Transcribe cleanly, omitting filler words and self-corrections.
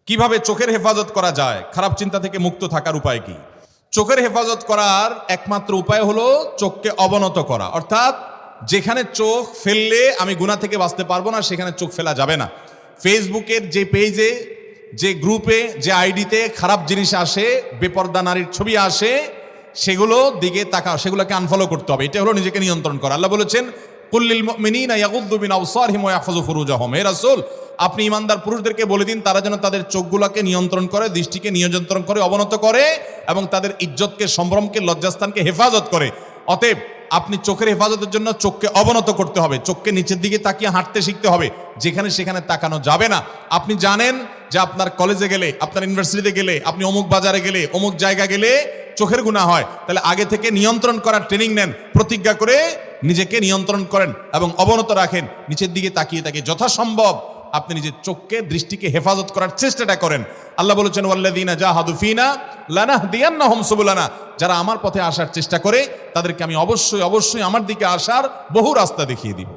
কিভাবে চোখের হেফাজত করা যায়, খারাপ চিন্তা থেকে মুক্ত থাকার উপায় কি? চোখের হেফাজত করার একমাত্র উপায় হলো চোখকে অবনত করা, অর্থাৎ যেখানে চোখ ফেললে আমি গুনাহ থেকে বাঁচতে পারবো না সেখানে চোখ ফেলা যাবে না। ফেসবুকের যে পেজে, যে গ্রুপে, যে আইডিতে খারাপ জিনিস আসে, বেপর্দা নারীর ছবি আসে, সেগুলো দিকে সেগুলোকে আনফলো করতে হবে। এটা হলো নিজেকে নিয়ন্ত্রণ করা। আল্লাহ বলেছেন কুল্লিল মুমিনিনা ইয়াগুদ্দু মিন আবসারিহিম ওয়া ইয়াহফাযু ফুরুজাহুম। হে রাসূল, আপনি ঈমানদার পুরুষদেরকে বলে দিন তারা যেন তাদের চোখগুলোকে নিয়ন্ত্রণ করে, দৃষ্টিকে নিয়ন্ত্রণ করে, অবনত করে এবং তাদের ইজ্জতকে, সম্ভ্রমকে, লজ্জাস্থানকে হেফাজত করে। অতএব আপনি চোখের হেফাজতের জন্য চোখকে অবনত করতে হবে, চোখকে নিচের দিকে তাকিয়ে হাঁটতে শিখতে হবে, যেখানে সেখানে তাকানো যাবে না। আপনি জানেন যে আপনার কলেজে গেলে, আপনার ইউনিভার্সিটিতে গেলে, আপনি অমুক বাজারে গেলে, অমুক জায়গা গেলে চোখের গুনাহ হয়, তাহলে আগে থেকে নিয়ন্ত্রণ করার ট্রেনিং নেন, প্রতিজ্ঞা করে নিজেকে নিয়ন্ত্রণ করেন এবং অবনত রাখেন, নিচের দিকে তাকিয়ে তাকিয়ে যথাসম্ভব আপনি নিজের চোখকে, দৃষ্টিকে হেফাজত করার চেষ্টাটা করেন। আল্লাহ বলেছেন ওয়াল্লাযীনা জাহাদু ফীনা লানাহদিয়ান্নাহুম সুবুলানা, যারা আমার পথে আসার চেষ্টা করে তাদেরকে আমি অবশ্যই অবশ্যই আমার দিকে আসার বহু রাস্তা দেখিয়ে দিব।